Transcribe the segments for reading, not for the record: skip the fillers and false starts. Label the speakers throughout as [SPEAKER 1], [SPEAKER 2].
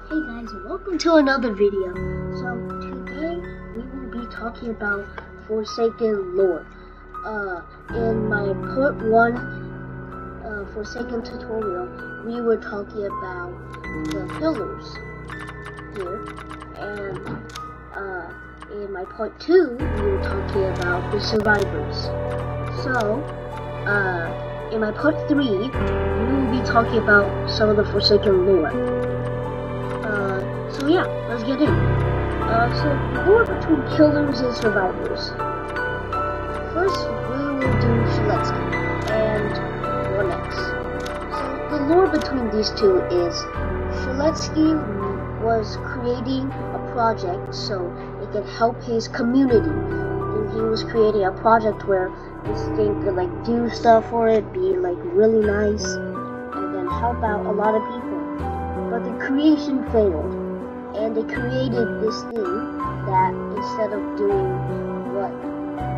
[SPEAKER 1] Hey guys, welcome to another video. So today we will be talking about Forsaken lore. In my part 1 Forsaken tutorial, we were talking about the pillars here, and in my part 2 we were talking about the survivors. So in my part 3 we will be talking about some of the Forsaken lore. So yeah, let's get in. So lore between killers and survivors. First, we will do Sheletsky and 1X. So the lore between these two is Sheletsky was creating a project so it could help his community. And he was creating a project where this thing could like do stuff for it, be like really nice, and then help out a lot of people. But the creation failed. And they created this thing that instead of doing what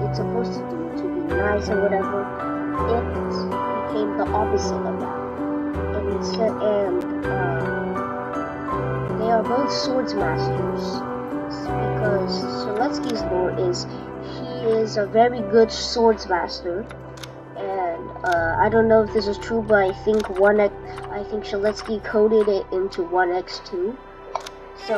[SPEAKER 1] it's supposed to do, to be nice or whatever, it became the opposite of that. And they are both swords masters, because Sheletsky's lore is he is a very good swords master. And I don't know if this is true, but I think Sheletsky coded it into 1X2. So,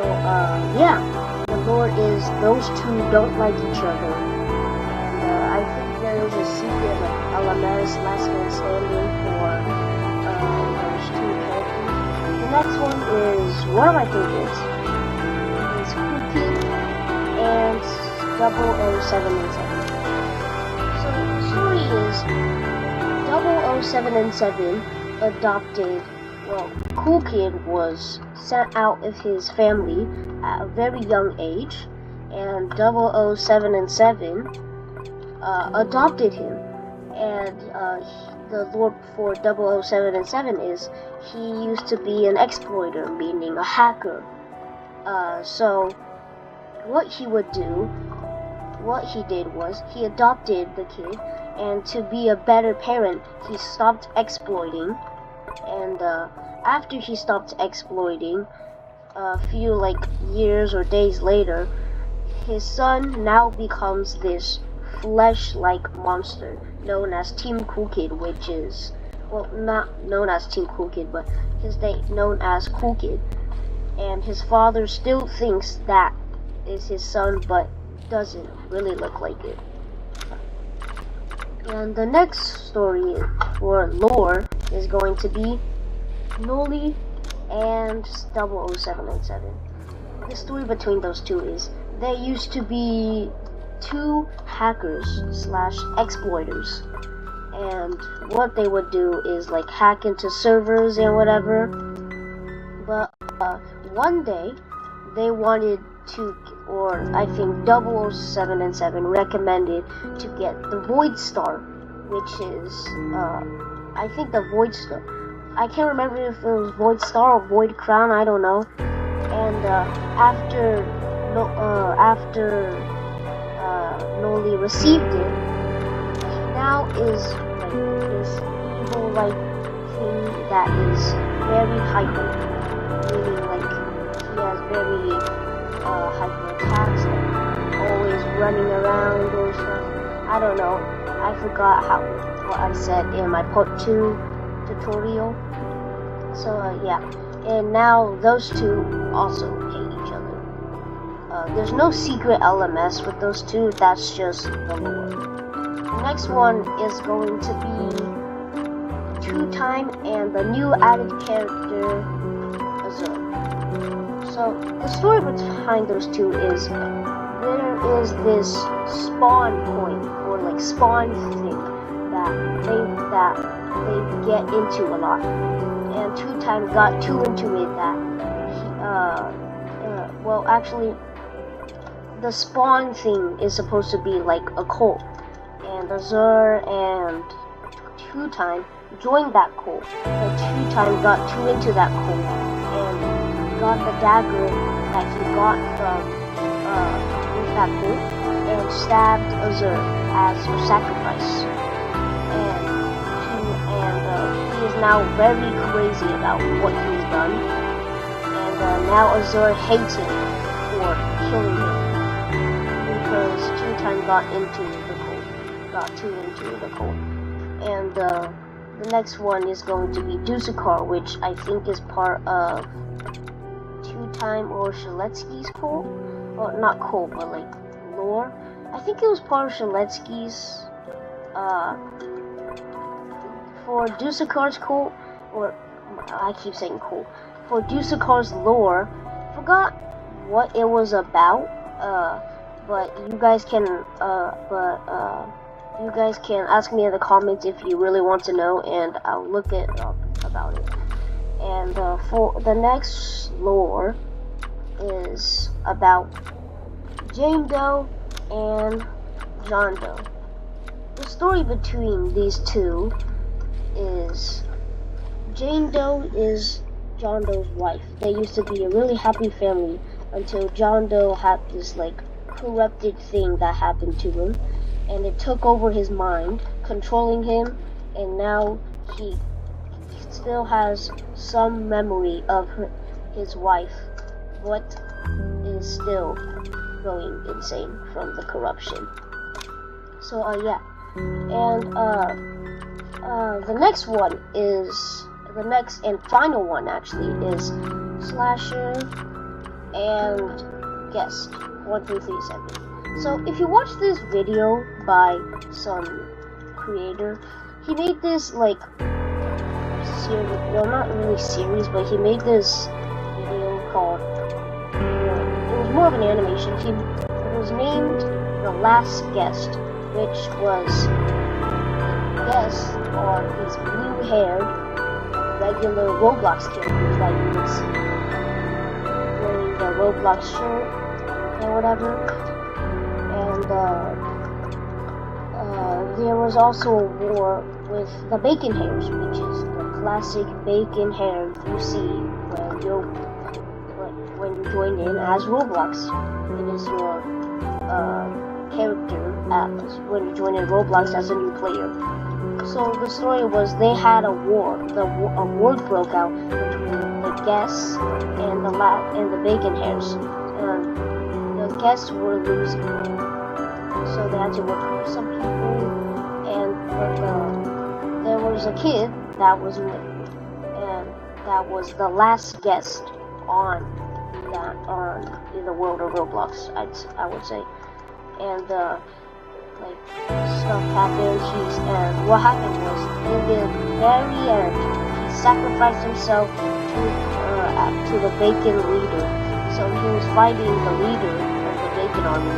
[SPEAKER 1] yeah, the lore is those two don't like each other, and I think there is a secret, like LMS, Last Man Standing, for those two characters. The next one is one of my favorites. It's Cookie and 007 and 7. So, the story is 007 and 7 adopted. Well, Cool Kid was sent out of his family at a very young age, and 007 and 7 adopted him. And the lore for 007 and 7 is he used to be an exploiter, meaning a hacker. So what he did was he adopted the kid, and to be a better parent, he stopped exploiting. And after he stopped exploiting, a few years or days later, his son now becomes this flesh-like monster known as Team Cool Kid, which is, well, not known as Team Cool Kid, but his name known as Cool Kid. And his father still thinks that is his son, but doesn't really look like it. And the next story for lore is going to be Noli and 007 and 7. The story between those two is they used to be two hackers / exploiters, and what they would do is hack into servers and whatever. But one day they wanted to, or I think 007 and 7 recommended to get the Void Star, which is I think the Void Star. I can't remember if it was Void Star or Void Crown, I don't know. And after Noli received it, he now is this evil thing that is very hyper, meaning he has very hyper attacks, always running around or stuff. I don't know. I forgot what I said in my part 2 tutorial. So yeah, and now those two also hate each other. There's no secret LMS with those two. That's just the lore. The next one is going to be Two Time and the new added character Azur. So the story behind those two is there is this spawn point, or spawn thing that they get into a lot, and Two Time got too into it that well, actually the spawn thing is supposed to be like a cult, and Azur and Two Time joined that cult, but Two Time got too into that cult and got the dagger that he got from with that cult and stabbed Azur as a sacrifice. And he is now very crazy about what he's done, and now Azure hates him for killing him because Two-Time got too into the cult. And the next one is going to be Dusukar, which I think is part of Two-Time or Shaletsky's cult. Well, not cult, but like lore. I think it was part of Shaletsky's. For Dusukar's cult, or I keep saying cult. For Dusukar's lore, forgot what it was about. But you guys can ask me in the comments if you really want to know, and I'll look it up about it. And for the next lore is about Jane Doe and John Doe. The story between these two is Jane Doe is John Doe's wife. They used to be a really happy family until John Doe had this like corrupted thing that happened to him, and it took over his mind, controlling him, and now he still has some memory of his wife, but is still going insane from the corruption. So yeah, and the next one is the next and final one actually is Slasher and Guest 1337. So if you watch this video by some creator, he made this like series, well not really series, but he made this video called, it was more of an animation. It was named The Last Guest, which was guests on these blue-haired regular Roblox characters that you would see wearing the Roblox shirt and whatever. And there was also a war with the Bacon Hairs, which is the classic Bacon Hair you see when you join in as Roblox. It is your character when you join in Roblox as a new player. So the story was they had a war. A war broke out between the guests and the Bacon Hairs. The guests were losing, so they had to recruit some people. And there was a kid that was winning, and that was the last guest in the world of Roblox. I would say, and like stuff happened. And what happened was in the very end, he sacrificed himself to the Bacon leader. So he was fighting the leader of the Bacon army.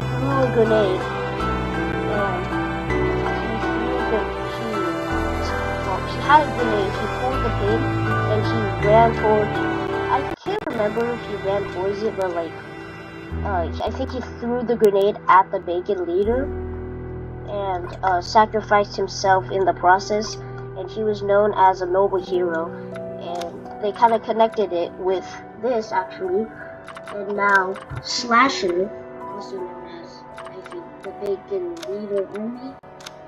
[SPEAKER 1] He threw a grenade, and he had a grenade. He pulled the pin, and he ran towards. I can't remember if he ran towards it, but like. I think he threw the grenade at the Bacon leader and sacrificed himself in the process, and he was known as a noble hero, and they kind of connected it with this actually, and now Slasher, also known as I think the Bacon leader only,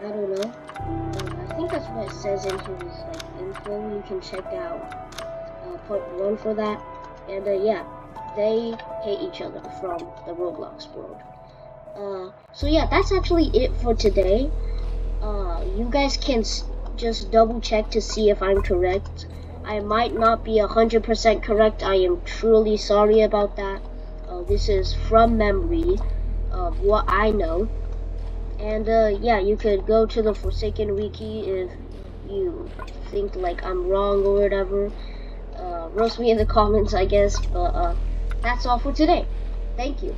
[SPEAKER 1] I don't know, I think that's what it says in his like info. You can check out part 1 for that, and yeah. They hate each other from the Roblox world. So yeah, that's actually it for today. You guys can just double check to see if I'm correct. I might not be 100% correct. I am truly sorry about that. This is from memory of what I know. And yeah, you could go to the Forsaken Wiki if you think like I'm wrong or whatever. Roast me in the comments, I guess. But that's all for today. Thank you.